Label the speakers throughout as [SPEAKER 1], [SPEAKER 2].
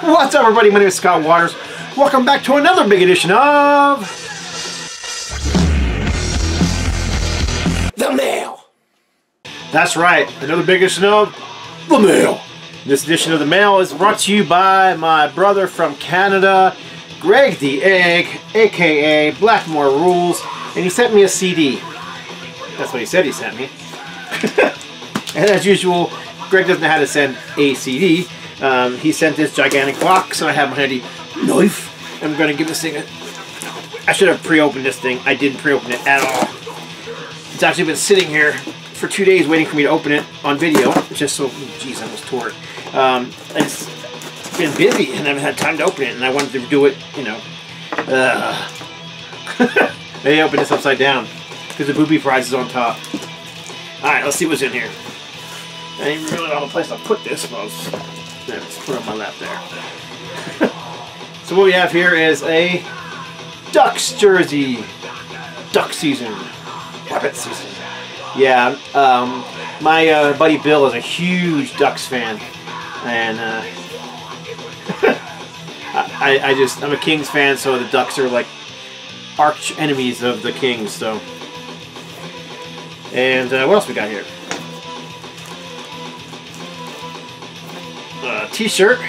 [SPEAKER 1] What's up, everybody? My name is Scott Waters. Welcome back to another big edition of The Mail. That's right, another big edition of The Mail. This edition of The Mail is brought to you by my brother from Canada, Greg the Egg, aka Blackmore Rules, and he sent me a CD. That's what he said he sent me. And as usual, Greg doesn't know how to send a CD. He sent this gigantic box, and I have my handy knife. I'm going to give this thing a... I should have pre-opened this thing. I didn't pre-open it at all. It's actually been sitting here for 2 days waiting for me to open it on video. Just so... Jeez, I almost tore it. It's been busy, and I haven't had time to open it, and I wanted to do it, you know. Maybe open this upside down, because the booby prize is on top. Alright, let's see what's in here. I didn't really know the place to put this. Well, let's put it on my lap there. So what we have here is a Ducks jersey. Duck season. Rabbit season. Yeah, my buddy Bill is a huge Ducks fan. And I'm a Kings fan, so the Ducks are like arch enemies of the Kings, so. And what else we got here? T-shirt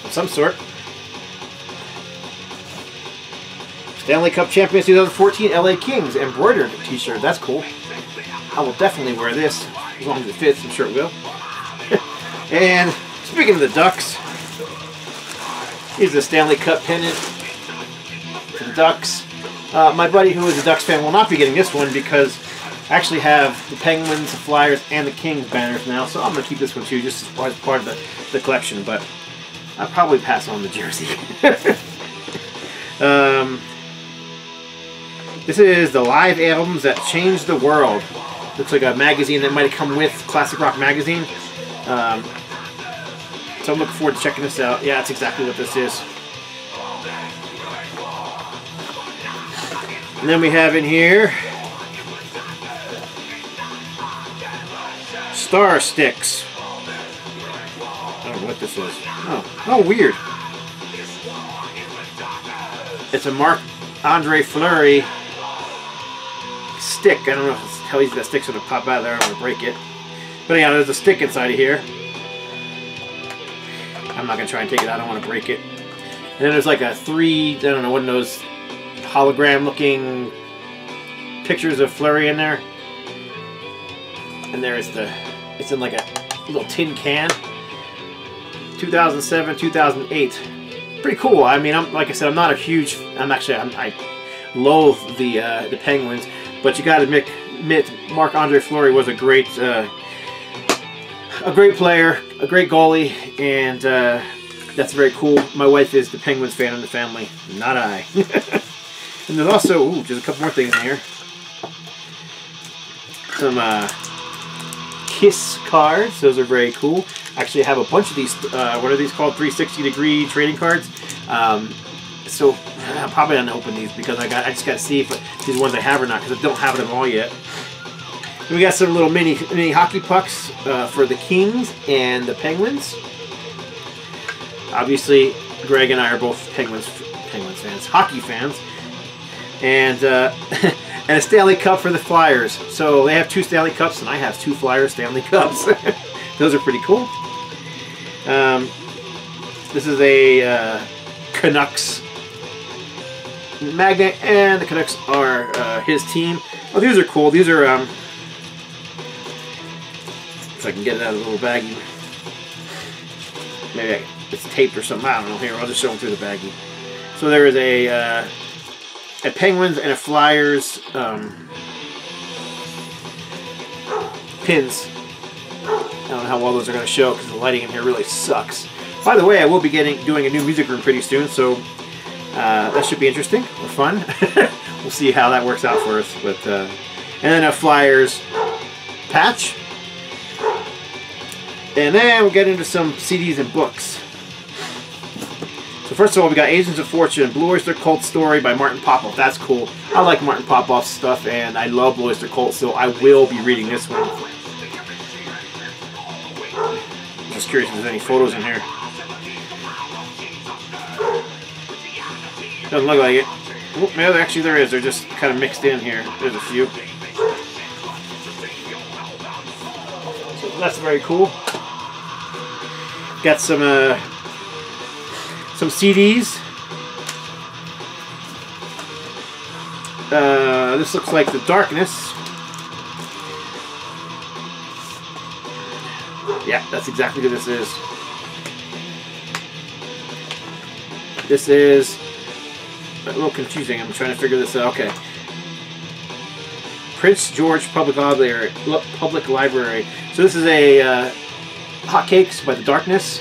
[SPEAKER 1] of some sort. Stanley Cup Champions 2014 LA Kings embroidered T-shirt. That's cool. I will definitely wear this as long as it fits. I'm sure it will. And speaking of the Ducks, here's the Stanley Cup Pennant for the Ducks. My buddy who is a Ducks fan will not be getting this one because I actually have the Penguins, the Flyers, and the Kings banners now, so I'm going to keep this one too, just as part of the collection, but I'll probably pass on the jersey. This is the live albums that changed the world. Looks like a magazine that might have come with Classic Rock magazine. So I'm looking forward to checking this out. Yeah, that's exactly what this is. And then we have in here Star Sticks. I don't know what this is. Oh, weird. It's a Marc-Andre Fleury stick. I don't know how easy that stick's going to pop out of there. I don't want to break it. But anyhow, there's a stick inside of here. I'm not going to try and take it out. I don't want to break it. And then there's like a I don't know, one of those hologram looking pictures of Fleury in there. And there is it's in like a little tin can. 2007, 2008. Pretty cool. I mean, like I said, I'm not a huge. I loathe the Penguins, but you got to admit, Marc-Andre Fleury was a great player, a great goalie, and that's very cool. My wife is the Penguins fan in the family, not I. And there's also just a couple more things in here. Some Kiss cards. Those are very cool. Actually, I have a bunch of these. What are these called? 360-degree trading cards. So I'm probably not gonna open these because I just got to see if these ones I have or not, because I don't have them all yet. And we got some little mini hockey pucks for the Kings and the Penguins. Obviously, Greg and I are both Penguins fans, hockey fans, and and a Stanley Cup for the Flyers. So they have 2 Stanley Cups, and I have 2 Flyers Stanley Cups. Those are pretty cool. This is a Canucks magnet, and the Canucks are his team. Oh, these are cool. These are, if I can get it out of the little baggie. Maybe it's taped or something. I don't know. Here, I'll just show them through the baggie. So there is a Penguins and a Flyers pins. I don't know how well those are going to show because the lighting in here really sucks. By the way, I will be doing a new music room pretty soon, so that should be interesting or fun. We'll see how that works out for us. But and then a Flyers patch, and then we'll get into some CDs and books. So first of all, we got Agents of Fortune, Blue Oyster Cult story by Martin Popoff. That's cool. I like Martin Popoff's stuff, and I love Blue Oyster Cult, so I will be reading this one. Just just curious if there's any photos in here. Doesn't look like it. Oh, no, actually there is. They're just kind of mixed in here. There's a few. So that's very cool. Got some CDs. This looks like The Darkness. Yeah, that's exactly who this is. This is a little confusing. I'm trying to figure this out. Okay. Prince George Public Library. So this is a Hotcakes by The Darkness.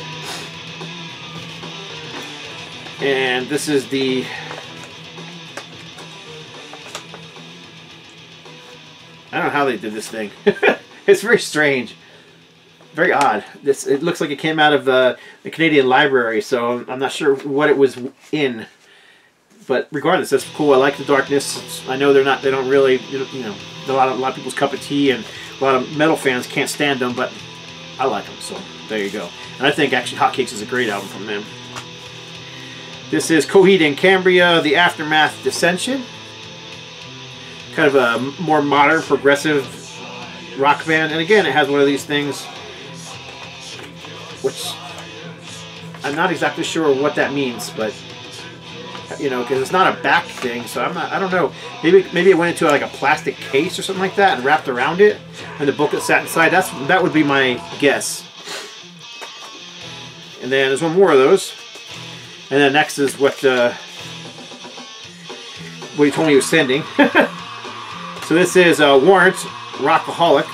[SPEAKER 1] And this is the... I don't know how they did this thing. It's very strange. Very odd. It looks like it came out of the Canadian Library, so I'm not sure what it was in. But regardless, that's cool. I like The Darkness. I know they don't really, you know, a lot of people's cup of tea, and a lot of metal fans can't stand them, but I like them, so there you go. And I think actually Hotcakes is a great album from them. This is Coheed and Cambria, The Aftermath Dissension. Kind of a more modern, progressive rock band. And again, it has one of these things, which I'm not exactly sure what that means, but you know, because it's not a back thing, so I don't know. Maybe it went into like a plastic case or something like that and wrapped around it, and the booklet sat inside. That would be my guess. And then there's one more of those, and then next is what he told me he was sending. So this is Warrant Rockaholic.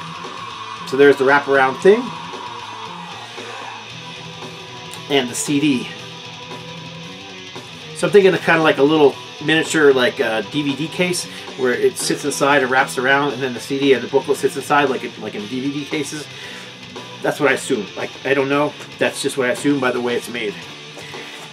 [SPEAKER 1] So there's the wraparound thing and the CD. So I'm thinking of kind of like a little miniature like DVD case where it sits inside and wraps around, and then the CD and the booklet sits inside like in DVD cases. That's what I assume. Like, I don't know. That's just what I assume by the way it's made.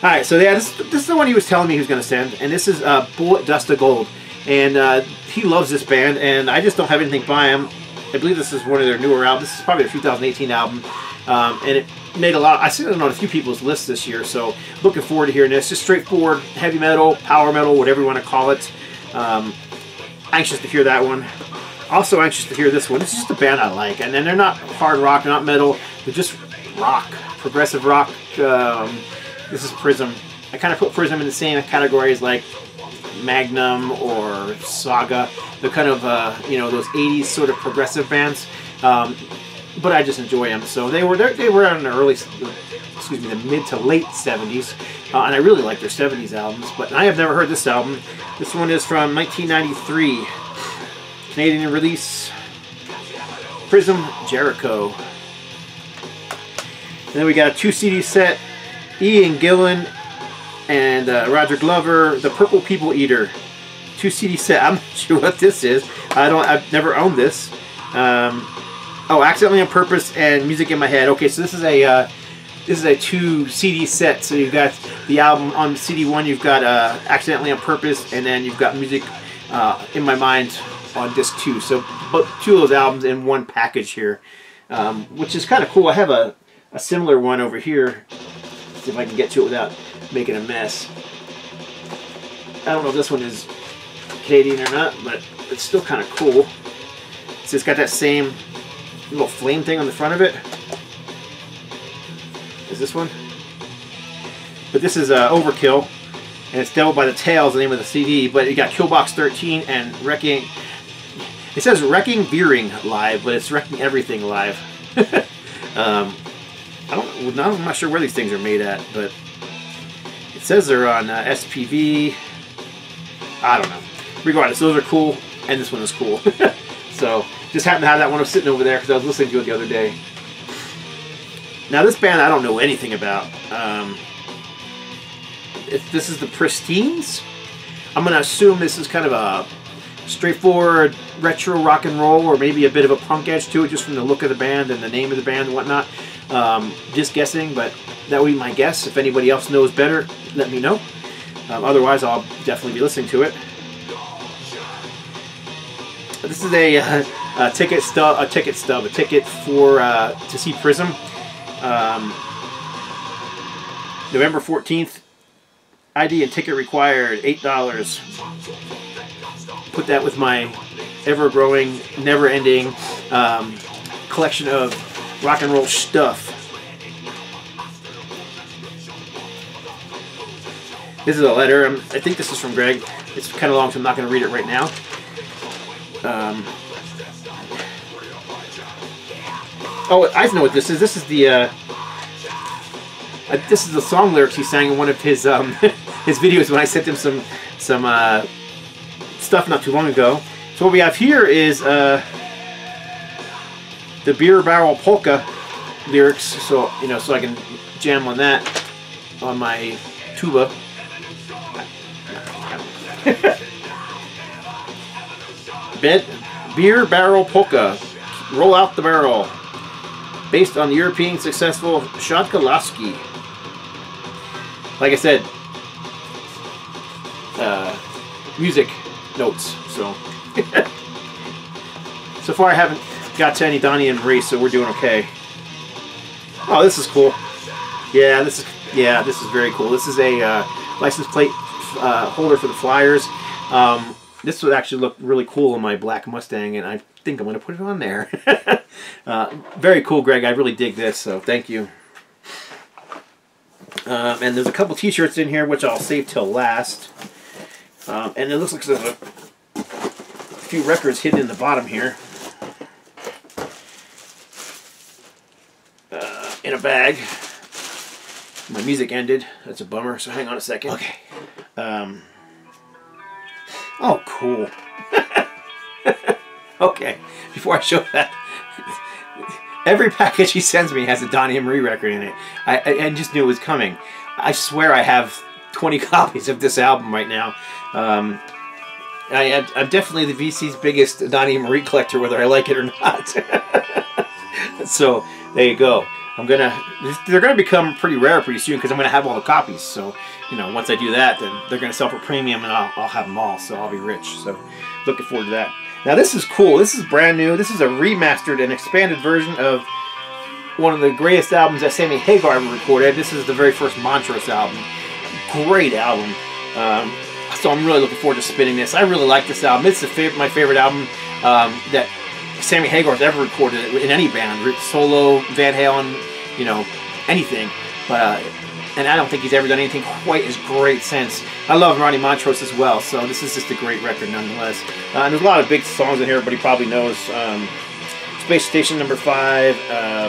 [SPEAKER 1] Alright, so yeah, this is the one he was telling me he was going to send, and this is Bullet Dust of Gold. And he loves this band, and I just don't have anything by him. I believe this is one of their newer albums. This is probably their 2018 album, and it made a lot. I seen it on a few people's lists this year, so looking forward to hearing this. Just straightforward heavy metal, power metal, whatever you want to call it. Anxious to hear that one. Also anxious to hear this one. This is just a band I like, and then they're not hard rock, they're not metal. They're just rock, progressive rock. This is Prism. I kind of put Prism in the same category as like Magnum or Saga. They're kind of you know, those 80s sort of progressive bands, but I just enjoy them. So they were in the early, excuse me, the mid to late 70s, and I really like their 70s albums. But I have never heard this album. This one is from 1993, Canadian release. Prism, Jericho. And then we got a 2 CD set. Ian Gillan and Roger Glover, The Purple People Eater, 2 CD set. I'm not sure what this is. I've never owned this. Oh, Accidentally on Purpose and Music in My Head. Okay, so this is a 2 CD set. So you've got the album on CD 1. You've got Accidentally on Purpose, and then you've got Music in My Mind on disc 2. So 2 of those albums in one package here, which is kind of cool. I have a similar one over here. See if I can get to it without making a mess. I don't know if this one is Canadian or not, but it's still kind of cool. So it's got that same little flame thing on the front of it. Is this one? But this is Overkill, and it's Devil by the Tail is the name of the CD, but you got Killbox 13 and Wrecking. It says Wrecking Veering Live, but it's Wrecking Everything Live. I'm not sure where these things are made at, but it says they're on SPV. I don't know. Regardless, those are cool, and this one is cool. So, just happened to have that one sitting over there because I was listening to it the other day. Now, this band I don't know anything about. This is the Pristines. I'm going to assume this is kind of a straightforward retro rock and roll, or maybe a bit of a punk edge to it, just from the look of the band and the name of the band and whatnot. Just guessing, but that would be my guess. If anybody else knows better, let me know. Otherwise, I'll definitely be listening to it. This is a ticket for to see Prism, November 14th. ID and ticket required, $8. Put that with my ever-growing, never-ending collection of rock and roll stuff. This is a letter. I think this is from Greg. It's kind of long, so I'm not going to read it right now. Oh, I know what this is. This is the song lyrics he sang in one of his his videos when I sent him some stuff not too long ago. So what we have here is the Beer Barrel Polka lyrics. So so I can jam on that on my tuba. Beer Barrel Polka, roll out the barrel, based on the European successful Shadkalaski. Like I said, music notes. So so far I haven't got to any Donny and Marie, so we're doing okay. Oh, this is cool. Yeah, this is very cool. This is a license plate holder for the Flyers. This would actually look really cool on my black Mustang, and I think I'm going to put it on there. Very cool, Greg. I really dig this, so thank you. And there's a couple t-shirts in here, which I'll save till last. And it looks like there's a few records hidden in the bottom here. In a bag. My music ended. That's a bummer, so hang on a second. Okay. Oh, cool. Okay, before I show that, every package he sends me has a Donny and Marie record in it. I just knew it was coming. I swear I have 20 copies of this album right now. I'm definitely the VC's biggest Donny and Marie collector, whether I like it or not. So, there you go. They're gonna become pretty rare pretty soon because I'm gonna have all the copies. So, once I do that, then they're gonna sell for premium, and I'll have them all. So I'll be rich. So, looking forward to that. Now this is cool. This is brand new. This is a remastered and expanded version of one of the greatest albums that Sammy Hagar ever recorded. This is the very first Montrose album. Great album. So I'm really looking forward to spinning this. I really like this album. It's my favorite album that Sammy Hagar's ever recorded in any band, solo, Van Halen, anything. But and I don't think he's ever done anything quite as great since. I love Ronnie Montrose as well, so this is just a great record nonetheless. And there's a lot of big songs in here everybody probably knows. Space Station Number 5,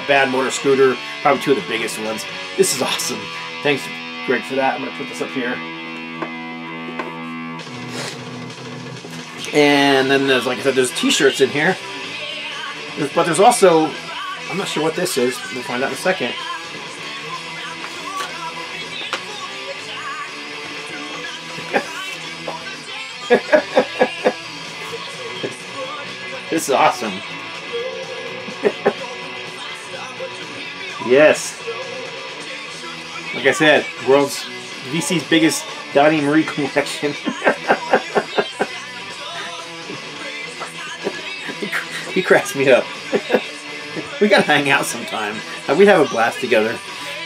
[SPEAKER 1] Bad Motor Scooter, probably two of the biggest ones. This is awesome. Thanks, Greg, for that. I'm going to put this up here. And then there's, like I said, there's t-shirts in here. But there's also, I'm not sure what this is. We'll find out in a second. This is awesome. Yes. Like I said, world's VC's biggest Donny and Marie collection. He cracks me up. We gotta hang out sometime. We'd have a blast together.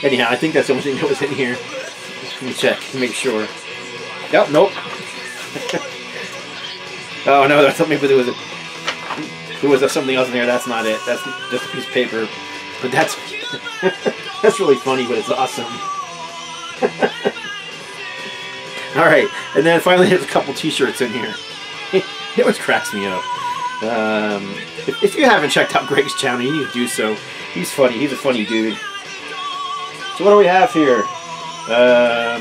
[SPEAKER 1] Anyhow, I think that's the only thing that was in here. Let me check to make sure. Yep, nope. Oh no, that's something, but there was something else in there. That's not it. That's just a piece of paper. But that's that's really funny, but it's awesome. All right, and then finally there's a couple t-shirts in here. It always cracks me up. If you haven't checked out Greg's channel, you need to do so. He's funny. He's a funny dude. So what do we have here? A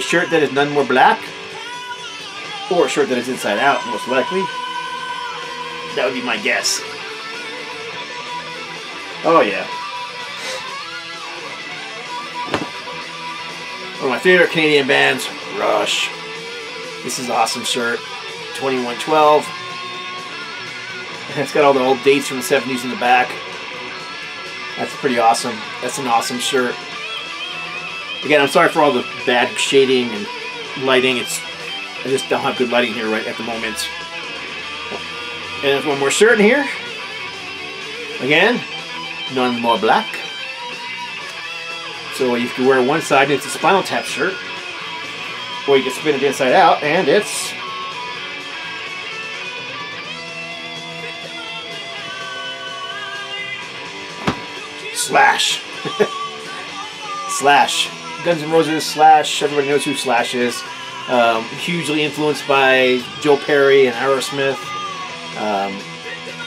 [SPEAKER 1] shirt that is none more black, or a shirt that is inside out, most likely. That would be my guess. Oh yeah. One of my favorite Canadian bands, Rush. This is an awesome shirt. 2112. It's got all the old dates from the 70s in the back. That's pretty awesome. That's an awesome shirt. Again, I'm sorry for all the bad shading and lighting. I just don't have good lighting here right at the moment. And there's one more shirt in here. Again, none more black. So you can wear one side and it's a Spinal Tap shirt, or you can spin it inside out and it's Slash. Slash. Guns N' Roses, Slash. Everybody knows who Slash is. Hugely influenced by Joe Perry and Aerosmith.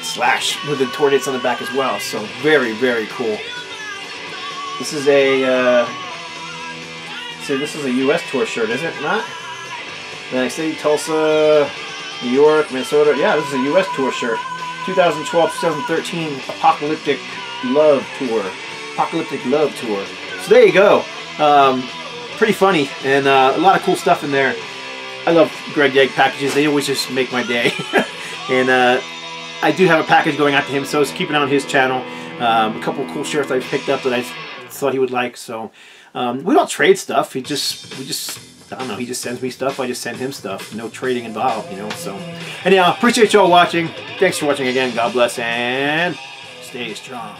[SPEAKER 1] Slash with the tour dates on the back as well. So very, very cool. This is a this is a U.S. tour shirt, is it not? Atlantic City, Tulsa, New York, Minnesota. Yeah, this is a U.S. tour shirt. 2012-2013 Apocalyptic Love Tour. Apocalyptic Love Tour. So there you go. Pretty funny and a lot of cool stuff in there. I love Greg the Egg packages. They always just make my day. And I do have a package going out to him, so keep an eye on his channel. A couple of cool shirts I picked up that I thought he would like. So we don't trade stuff. We just I don't know. He just sends me stuff. I just send him stuff. No trading involved, you know. So anyhow, appreciate y'all watching. Thanks for watching again. God bless and stay strong.